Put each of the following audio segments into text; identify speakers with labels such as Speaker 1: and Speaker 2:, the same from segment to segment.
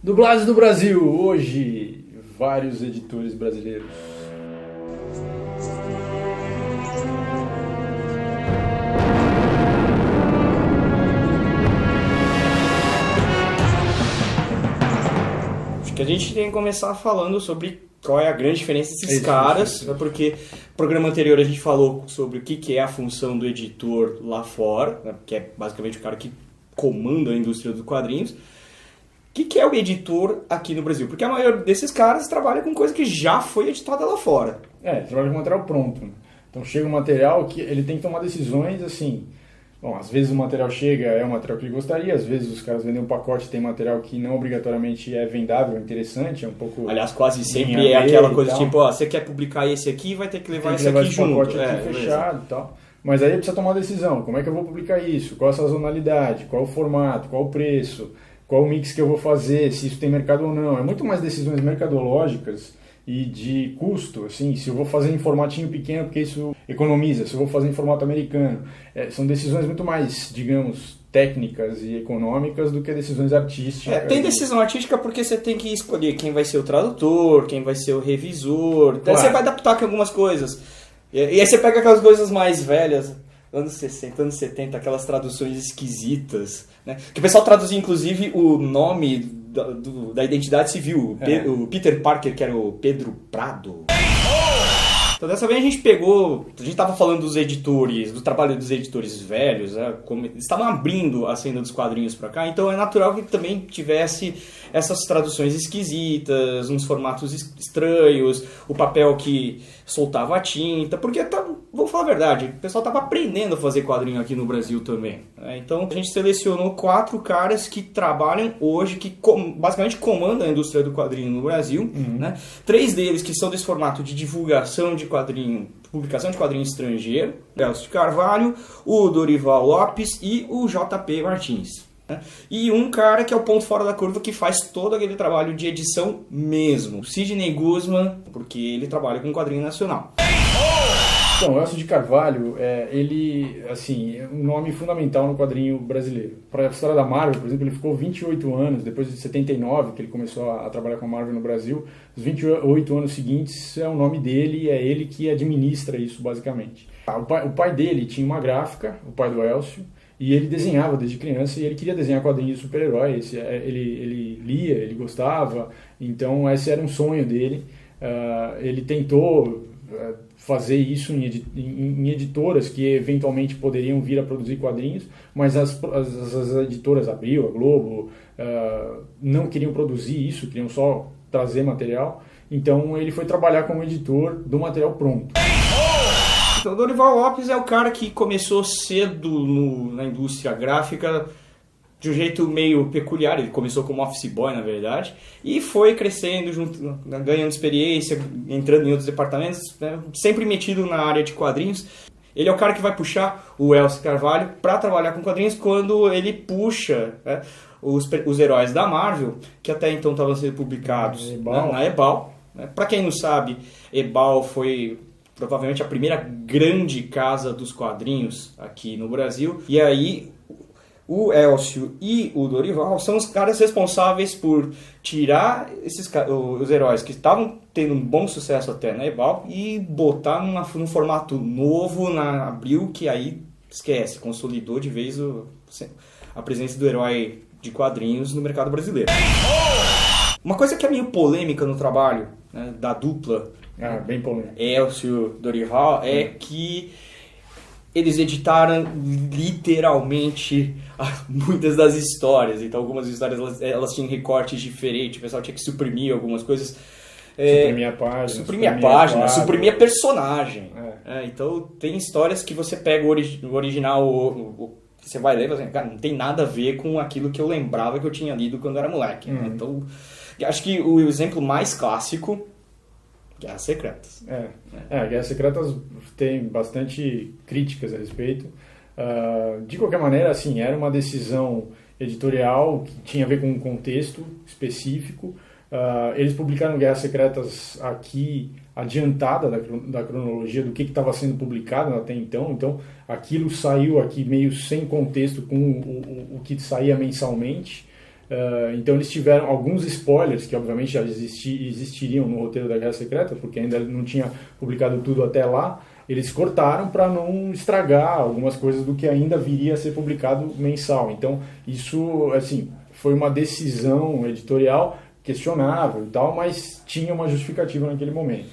Speaker 1: Dublagens do Brasil, hoje, vários editores brasileiros.
Speaker 2: Acho que a gente tem que começar falando sobre qual é a grande diferença desses caras, porque no programa anterior a gente falou sobre o que é a função do editor lá fora, né, que é basicamente o cara que comanda a indústria dos quadrinhos. O que é o editor aqui no Brasil? Porque a maioria desses caras trabalha com coisa que já foi editada lá fora.
Speaker 1: Trabalha com material pronto. Né? Então chega um material que ele tem que tomar decisões assim. Bom, às vezes o material chega, é o material que ele gostaria, às vezes os caras vendem um pacote, tem material que não obrigatoriamente é vendável, é interessante, é um pouco...
Speaker 2: Aliás, quase sempre é aquela coisa tipo, ó, você quer publicar esse aqui, vai ter que levar esse aqui junto.
Speaker 1: Pacote aqui fechado e tal. Mas aí precisa tomar uma decisão, como é que eu vou publicar isso, qual a sazonalidade, qual o formato, qual o preço, qual o mix que eu vou fazer, se isso tem mercado ou não. É muito mais decisões mercadológicas e de custo, assim, se eu vou fazer em formatinho pequeno porque isso economiza, se eu vou fazer em formato americano. São decisões muito mais, digamos, técnicas e econômicas do que decisões artísticas.
Speaker 2: Tem decisão artística porque você tem que escolher quem vai ser o tradutor, quem vai ser o revisor, claro. Você vai adaptar com algumas coisas. E aí você pega aquelas coisas mais velhas, anos 60, anos 70, aquelas traduções esquisitas, né? Que o pessoal traduzia inclusive o nome da identidade civil, o Peter Parker, que era o Pedro Prado. Então dessa vez a gente estava falando dos editores, do trabalho dos editores velhos, né? Como eles estavam abrindo a senda dos quadrinhos para cá, então é natural que também tivesse essas traduções esquisitas, uns formatos estranhos, o papel que soltava a tinta, porque, vamos falar a verdade, o pessoal estava aprendendo a fazer quadrinho aqui no Brasil também. Né? Então a gente selecionou 4 caras que trabalham hoje, que basicamente comandam a indústria do quadrinho no Brasil. Né? 3 deles que são desse formato de divulgação de quadrinho, publicação de quadrinho estrangeiro, Elcio de Carvalho, o Dorival Lopes e o JP Martins. E um cara que é o ponto fora da curva, que faz todo aquele trabalho de edição mesmo, o Sidney Guzman, porque ele trabalha com quadrinho nacional.
Speaker 1: Então, o Elcio de Carvalho, ele, assim, é um nome fundamental no quadrinho brasileiro. Para a história da Marvel, por exemplo, ele ficou 28 anos, depois de 79, que ele começou a trabalhar com a Marvel no Brasil, os 28 anos seguintes é o nome dele e é ele que administra isso, basicamente. O pai dele tinha uma gráfica, o pai do Elcio, e ele desenhava desde criança e ele queria desenhar quadrinhos de super-heróis. Ele lia, ele gostava, então esse era um sonho dele. Ele tentou fazer isso em editoras que eventualmente poderiam vir a produzir quadrinhos, mas as editoras Abril, a Globo, não queriam produzir isso, queriam só trazer material. Então ele foi trabalhar como editor do material pronto.
Speaker 2: Então, o Dorival Lopes é o cara que começou cedo na indústria gráfica de um jeito meio peculiar. Ele começou como office boy, na verdade, e foi crescendo, ganhando experiência, entrando em outros departamentos, né, sempre metido na área de quadrinhos. Ele é o cara que vai puxar o Elcio Carvalho para trabalhar com quadrinhos quando ele puxa, né, os heróis da Marvel, que até então estavam sendo publicados na Ebal. Né. Para quem não sabe, Ebal foi provavelmente a primeira grande casa dos quadrinhos aqui no Brasil. E aí o Elcio e o Dorival são os caras responsáveis por tirar os heróis que estavam tendo um bom sucesso até na Ebal e botar num formato novo na Abril, que aí esquece, consolidou de vez a presença do herói de quadrinhos no mercado brasileiro. Uma coisa que é meio polêmica no trabalho, né, da dupla
Speaker 1: bem polêmico.
Speaker 2: Elcio e Dorival é que eles editaram literalmente muitas das histórias. Então algumas histórias elas tinham recortes diferentes, o pessoal tinha que suprimir algumas coisas.
Speaker 1: Suprimir a página.
Speaker 2: Suprimir a personagem. Então tem histórias que você pega o original, você vai ler e fala assim, cara, não tem nada a ver com aquilo que eu lembrava que eu tinha lido quando eu era moleque. Né? Então acho que o exemplo mais clássico, Guerras Secretas.
Speaker 1: Guerras Secretas tem bastante críticas a respeito. De qualquer maneira, assim, era uma decisão editorial que tinha a ver com um contexto específico. Eles publicaram Guerras Secretas aqui adiantada da cronologia do que estava sendo publicado até então. Então, aquilo saiu aqui meio sem contexto com o que saía mensalmente. Então eles tiveram alguns spoilers que obviamente já existiriam no roteiro da Guerra Secreta, porque ainda não tinha publicado tudo até lá. Eles cortaram para não estragar algumas coisas do que ainda viria a ser publicado mensal. Então isso, assim, foi uma decisão editorial questionável e tal, mas tinha uma justificativa naquele momento.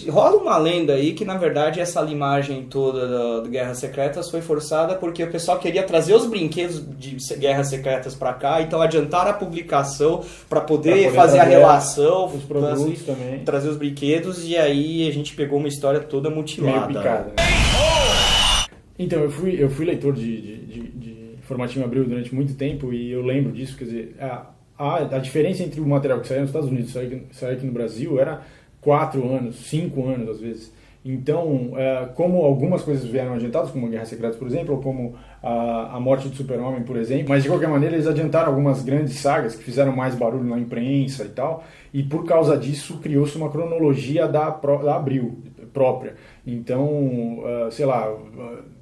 Speaker 2: Rola uma lenda aí que, na verdade, essa limagem toda da Guerras Secretas foi forçada porque o pessoal queria trazer os brinquedos de Guerras Secretas para cá, então adiantaram a publicação para poder fazer a relação,
Speaker 1: os produtos assim, também.
Speaker 2: Trazer os brinquedos, e aí a gente pegou uma história toda mutilada.
Speaker 1: Meio picada, né? Então, eu fui leitor de Formatinho Abril durante muito tempo e eu lembro disso, quer dizer... A diferença entre o material que saía nos Estados Unidos e saía aqui no Brasil era 4 anos, 5 anos às vezes. Então, como algumas coisas vieram adiantadas, como a Guerra Secreta, por exemplo, ou como a morte do Super-Homem, por exemplo, mas de qualquer maneira eles adiantaram algumas grandes sagas que fizeram mais barulho na imprensa e tal, e por causa disso criou-se uma cronologia da Abril própria. Então, sei lá,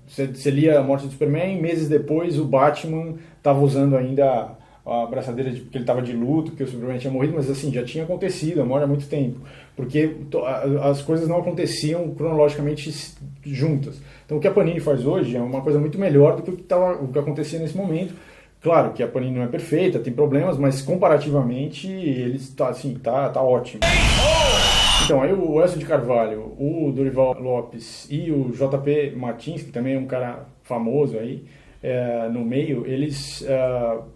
Speaker 1: você lia a morte do Superman, meses depois o Batman estava usando ainda a braçadeira porque ele estava de luto, porque o Superman tinha morrido, mas assim, já tinha acontecido, a morte há muito tempo, porque as coisas não aconteciam cronologicamente juntas. Então o que a Panini faz hoje é uma coisa muito melhor do que o que acontecia nesse momento. Claro que a Panini não é perfeita, tem problemas, mas comparativamente eles tá ótimo. Então, aí o Elcio de Carvalho, o Dorival Lopes e o JP Martins, que também é um cara famoso aí, no meio, eles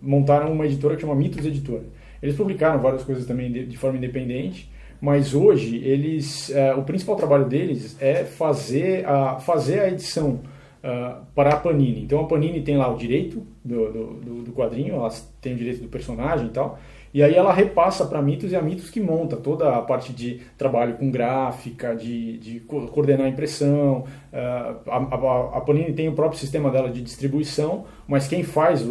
Speaker 1: montaram uma editora que chama Mitos Editora. Eles publicaram várias coisas também de forma independente, mas hoje o principal trabalho deles é fazer a edição para a Panini. Então a Panini tem lá o direito do quadrinho, elas têm o direito do personagem e tal, e aí ela repassa para a Mitos, e a Mitos que monta toda a parte de trabalho com gráfica, de coordenar a impressão. A Panini tem o próprio sistema dela de distribuição, mas quem faz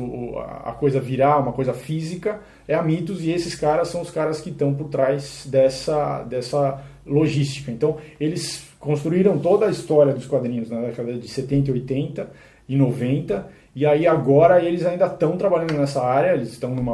Speaker 1: a coisa virar uma coisa física é a Mitos, e esses caras são os caras que estão por trás dessa logística. Então eles construíram toda a história dos quadrinhos na década de 70, 80 e 90, e aí agora eles ainda estão trabalhando nessa área, eles estão num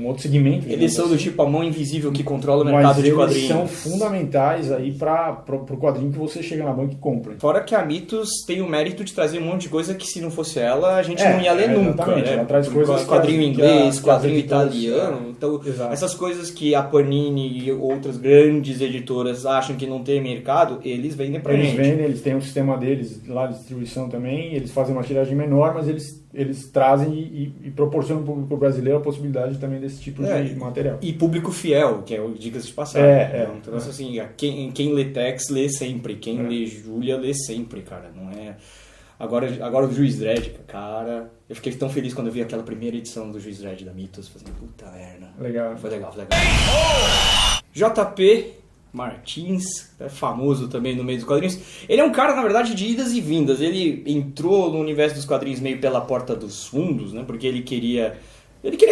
Speaker 1: outro segmento.
Speaker 2: Eles são do tipo a mão invisível que controla o mercado de quadrinhos.
Speaker 1: São fundamentais aí para o quadrinho que você chega na banca e compra.
Speaker 2: Fora que a Mitos tem o mérito de trazer um monte de coisa que, se não fosse ela, a gente não ia ler nunca. Né?
Speaker 1: Ela traz coisas
Speaker 2: quadrinho inglês, quadrinho italiano. Então, essas coisas que a Panini e outras grandes editoras acham que não tem mercado, eles vendem pra gente.
Speaker 1: Eles têm um sistema deles lá de distribuição também, eles fazem uma tiragem menor, mas eles trazem e proporcionam para o público brasileiro a possibilidade também desse tipo de material.
Speaker 2: E público fiel, que é o dicas de passagem. Então, assim, quem lê Tex lê sempre, quem lê Júlia lê sempre, cara. Não é... Agora o Juiz Dredd, cara... Eu fiquei tão feliz quando eu vi aquela primeira edição do Juiz Dredd da Mitos, fazendo puta merda.
Speaker 1: Legal.
Speaker 2: Foi legal. JP Martins, é famoso também no meio dos quadrinhos. Ele é um cara, na verdade, de idas e vindas. Ele entrou no universo dos quadrinhos meio pela porta dos fundos, né? Porque ele queria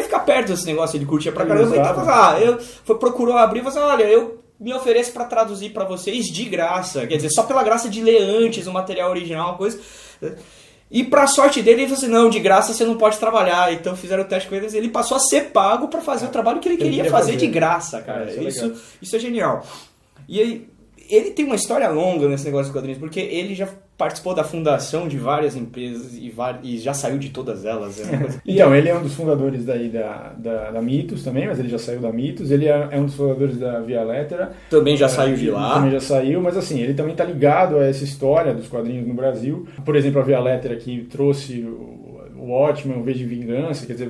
Speaker 2: ficar perto desse negócio, ele curtia pra caramba. Então, procurou abrir e falou assim, olha, eu me ofereço pra traduzir pra vocês de graça. Quer dizer, só pela graça de ler antes o material original, uma coisa... E pra sorte dele, ele falou assim, não, de graça você não pode trabalhar. Então fizeram o teste com ele, ele passou a ser pago pra fazer o trabalho que ele queria fazer de graça, cara. Isso é genial. E aí, ele tem uma história longa nesse negócio de quadrinhos, porque ele já participou da fundação de várias empresas e já saiu de todas elas.
Speaker 1: Então, ele é um dos fundadores daí da Mitos também, mas ele já saiu da Mitos. Ele é um dos fundadores da Via Lettera.
Speaker 2: Também já saiu de lá.
Speaker 1: Também já saiu, mas assim, ele também está ligado a essa história dos quadrinhos no Brasil. Por exemplo, a Via Lettera que trouxe o Watchmen, o V de Vingança, quer dizer,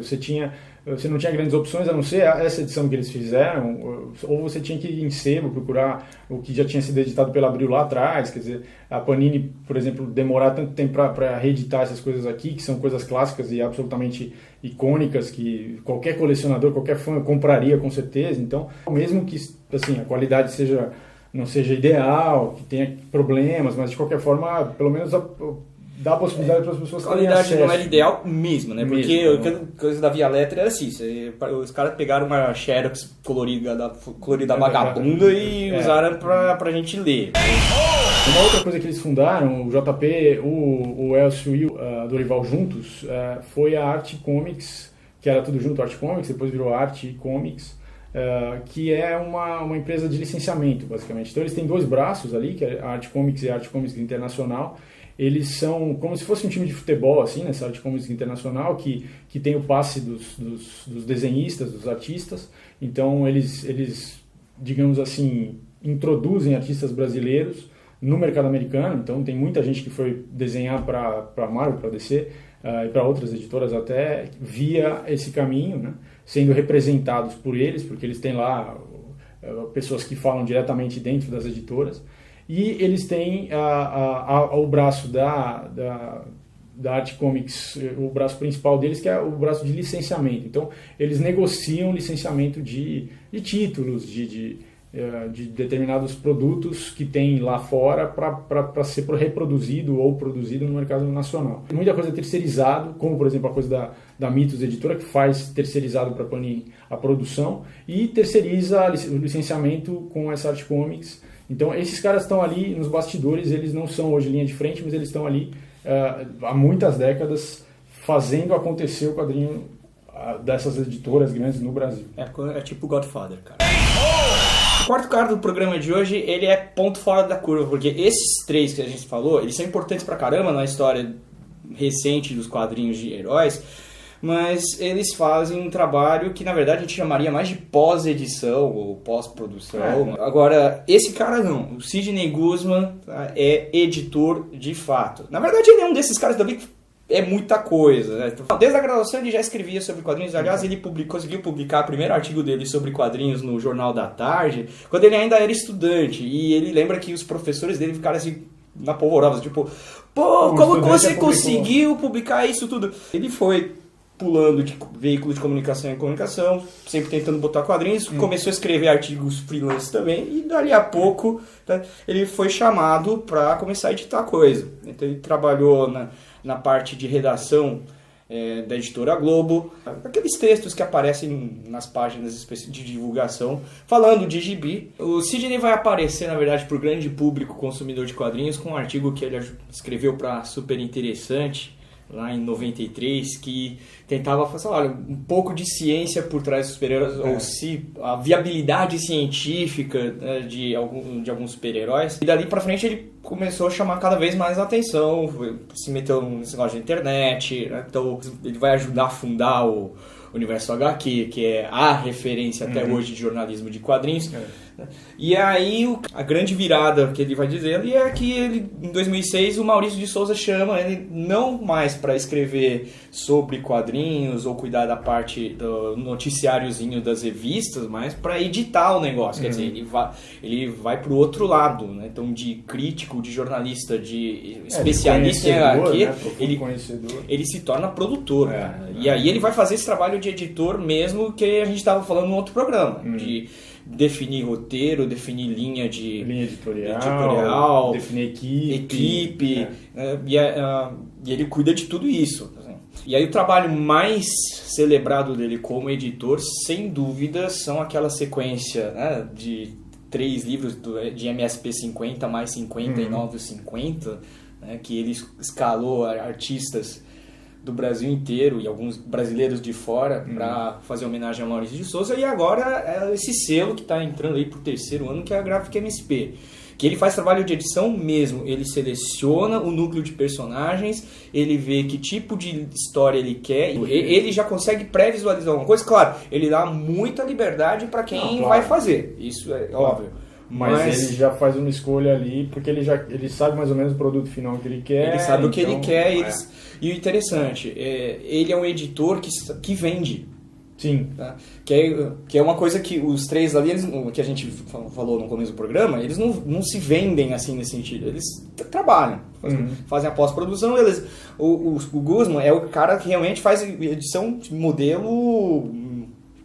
Speaker 1: você não tinha grandes opções a não ser essa edição que eles fizeram, ou você tinha que ir em sebo procurar o que já tinha sido editado pela Abril lá atrás. Quer dizer, a Panini, por exemplo, demorar tanto tempo para reeditar essas coisas aqui, que são coisas clássicas e absolutamente icônicas, que qualquer colecionador, qualquer fã compraria com certeza. Então, mesmo que assim, a qualidade não seja ideal, que tenha problemas, mas de qualquer forma, pelo menos dá a possibilidade para as pessoas terem acesso. A qualidade
Speaker 2: não era ideal mesmo, né? Porque a coisa da Via Lettera era assim, os caras pegaram uma Xerox colorida vagabunda e usaram pra gente ler.
Speaker 1: Uma outra coisa que eles fundaram, o JP, o Elcio e o Dorival juntos, foi a Arte Comics, que era tudo junto, Art Comics, depois virou Art Comics, que é uma empresa de licenciamento, basicamente. Então eles têm 2 braços ali, que é a Art Comics e a Art Comics Internacional. Eles são como se fosse um time de futebol, assim, nessa Art Comics Internacional, que tem o passe dos desenhistas, dos artistas. Então eles, digamos assim, introduzem artistas brasileiros no mercado americano. Então tem muita gente que foi desenhar para Marvel, para DC, e para outras editoras até, via esse caminho, né? Sendo representados por eles, porque eles têm lá pessoas que falam diretamente dentro das editoras, e eles têm o braço da Art Comics, o braço principal deles, que é o braço de licenciamento. Então eles negociam licenciamento de títulos, de determinados produtos que tem lá fora para ser reproduzido ou produzido no mercado nacional. Muita coisa é terceirizado, como por exemplo a coisa da Mitos Editora, que faz terceirizado para a Panini a produção e terceiriza o licenciamento com essa Art Comics. Então esses caras estão ali nos bastidores, eles não são hoje linha de frente, mas eles estão ali há muitas décadas fazendo acontecer o quadrinho dessas editoras grandes no Brasil.
Speaker 2: É tipo Godfather, cara. O quarto cara do programa de hoje, ele é ponto fora da curva, porque esses 3 que a gente falou, eles são importantes pra caramba na história recente dos quadrinhos de heróis, mas eles fazem um trabalho que na verdade a gente chamaria mais de pós-edição ou pós-produção. Agora, esse cara não, o Sidney Guzman é editor de fato. Na verdade ele é um desses caras também que é muita coisa, né? Desde a graduação ele já escrevia sobre quadrinhos. Aliás, ele conseguiu publicar o primeiro artigo dele sobre quadrinhos no Jornal da Tarde, quando ele ainda era estudante. E ele lembra que os professores dele ficaram assim, na polvorosa, tipo, pô, como você conseguiu publicar isso tudo? Ele foi pulando de veículo de comunicação em comunicação, sempre tentando botar quadrinhos, começou a escrever artigos freelance também, e dali a pouco, tá, ele foi chamado para começar a editar coisa. Então ele trabalhou na parte de redação da editora Globo, aqueles textos que aparecem nas páginas de divulgação falando de gibi. O Sidney vai aparecer, na verdade, para o grande público consumidor de quadrinhos com um artigo que ele escreveu para Super Interessante, lá em 93, que tentava fazer, olha, um pouco de ciência por trás dos super-heróis, ou se a viabilidade científica, né, de alguns super-heróis. E dali pra frente ele começou a chamar cada vez mais a atenção, se meteu nesse negócio de internet, né? Então ele vai ajudar a fundar o Universo HQ, que é a referência até hoje de jornalismo de quadrinhos. E aí a grande virada que ele vai dizer ali é que ele, em 2006 o Maurício de Souza chama ele não mais para escrever sobre quadrinhos ou cuidar da parte do noticiáriozinho das revistas, mas para editar o negócio. Quer dizer, ele vai pro outro lado, né? Então de crítico, de jornalista, de especialista em HQ, né? Ele se torna produtor. E aí ele vai fazer esse trabalho de editor mesmo que a gente estava falando no outro programa, de definir roteiro, definir linha editorial,
Speaker 1: definir equipe.
Speaker 2: E ele cuida de tudo isso. E aí o trabalho mais celebrado dele como editor, sem dúvida, são aquela sequência, né, de 3 livros de MSP 50 mais 50 e novos 50, né, que ele escalou artistas do Brasil inteiro e alguns brasileiros de fora para fazer homenagem ao Maurício de Souza. E agora é esse selo que está entrando aí pro 3º ano, que é a Gráfica MSP, que ele faz trabalho de edição mesmo. Ele seleciona o núcleo de personagens, ele vê que tipo de história ele quer, ele já consegue pré-visualizar alguma coisa. Claro, ele dá muita liberdade para quem vai fazer, isso é óbvio.
Speaker 1: Mas ele já faz uma escolha ali, porque ele sabe mais ou menos o produto final que ele quer.
Speaker 2: Ele sabe o que ele quer. E o interessante, ele é um editor que vende.
Speaker 1: Sim.
Speaker 2: Tá? Que é uma coisa que os 3 ali, que a gente falou no começo do programa, eles não se vendem assim nesse sentido. Eles trabalham, fazem a pós-produção. O Guzman é o cara que realmente faz edição de modelo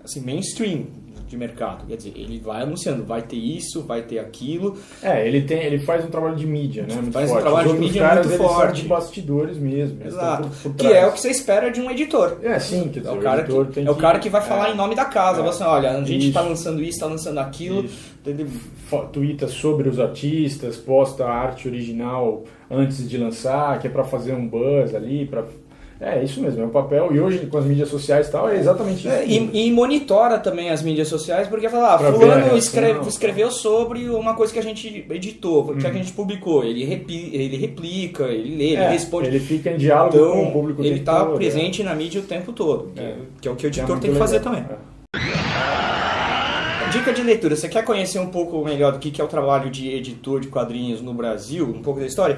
Speaker 2: assim, mainstream de mercado, quer dizer, ele vai anunciando, vai ter isso, vai ter aquilo.
Speaker 1: Ele faz um trabalho de mídia, né? Muito
Speaker 2: faz
Speaker 1: forte.
Speaker 2: Um trabalho de mídia muito forte.
Speaker 1: São de bastidores mesmo.
Speaker 2: Exato. Que é o que você espera de um editor.
Speaker 1: Sim, quer dizer,
Speaker 2: o cara que vai falar em nome da casa. Você, olha, a gente está lançando isso, está lançando aquilo.
Speaker 1: Tuita sobre os artistas, posta a arte original antes de lançar, que é para fazer um buzz ali, É isso mesmo, é o papel. E hoje, com as mídias sociais e tal, é exatamente isso.
Speaker 2: E monitora também as mídias sociais, porque fala, fulano escreveu sobre uma coisa que a gente editou, que a gente publicou. Ele replica, ele lê, ele responde.
Speaker 1: Ele fica em diálogo com o público.
Speaker 2: Ele está presente na mídia o tempo todo, que é o que o editor tem que fazer também. Dica de leitura, você quer conhecer um pouco melhor do que é o trabalho de editor de quadrinhos no Brasil, um pouco da história?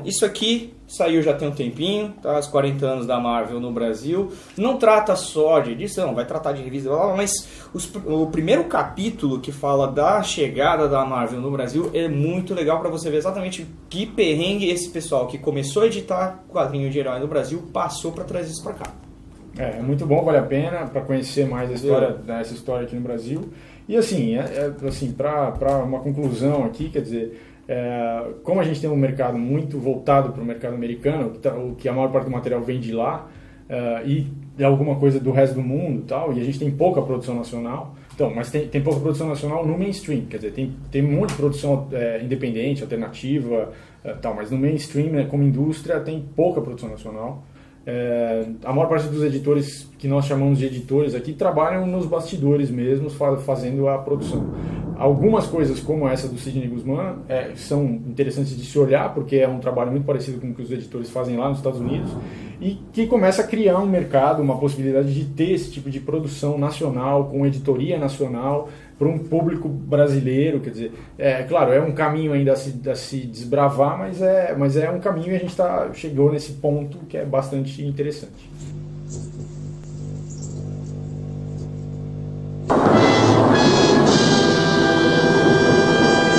Speaker 2: Isso aqui saiu já tem um tempinho, tá? Os 40 anos da Marvel no Brasil. Não trata só de edição, vai tratar de revista, mas o primeiro capítulo que fala da chegada da Marvel no Brasil é muito legal para você ver exatamente que perrengue esse pessoal que começou a editar quadrinho de herói no Brasil passou para trazer isso para cá.
Speaker 1: É muito bom, vale a pena para conhecer mais a história dessa história aqui no Brasil. E assim, assim para uma conclusão aqui, quer dizer, como a gente tem um mercado muito voltado para o mercado americano, que a maior parte do material vem de lá, e alguma coisa do resto do mundo, tal, e a gente tem pouca produção nacional, então, mas tem pouca produção nacional no mainstream, quer dizer, tem um monte de produção independente, alternativa, tal, mas no mainstream, como indústria, tem pouca produção nacional. A maior parte dos editores que nós chamamos de editores aqui trabalham nos bastidores mesmo, fazendo a produção. Algumas coisas como essa do Sidney Guzman são interessantes de se olhar, porque é um trabalho muito parecido com o que os editores fazem lá nos Estados Unidos, e que começa a criar um mercado, uma possibilidade de ter esse tipo de produção nacional, com editoria nacional, para um público brasileiro. Quer dizer, claro, é um caminho ainda a se desbravar, mas é um caminho e a gente chegou nesse ponto que é bastante interessante.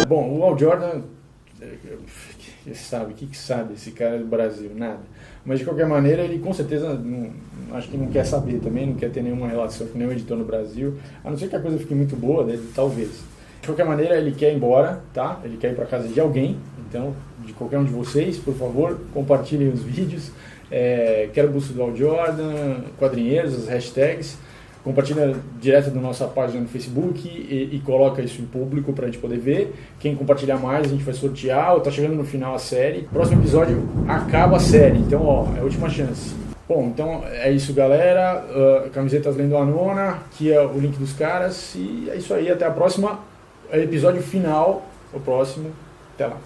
Speaker 1: Bom, o Hal Jordan, sabe, o que sabe esse cara do Brasil? Nada. Mas de qualquer maneira, ele com certeza acho que não quer saber também, não quer ter nenhuma relação com nenhum editor no Brasil, a não ser que a coisa fique muito boa dele, talvez. De qualquer maneira, ele quer ir embora, tá? Ele quer ir para casa de alguém, então, de qualquer um de vocês, por favor, compartilhem os vídeos. Quero busto do Hal Jordan, quadrinheiros, as hashtags. Compartilha direto da nossa página no Facebook e coloca isso em público para a gente poder ver. Quem compartilhar mais, a gente vai sortear. Tá chegando no final a série. Próximo episódio acaba a série, então é a última chance. Bom, então é isso, galera. Camisetas Lendo a Nona, aqui é o link dos caras. E é isso aí, até a próxima. Episódio final, o próximo. Até lá.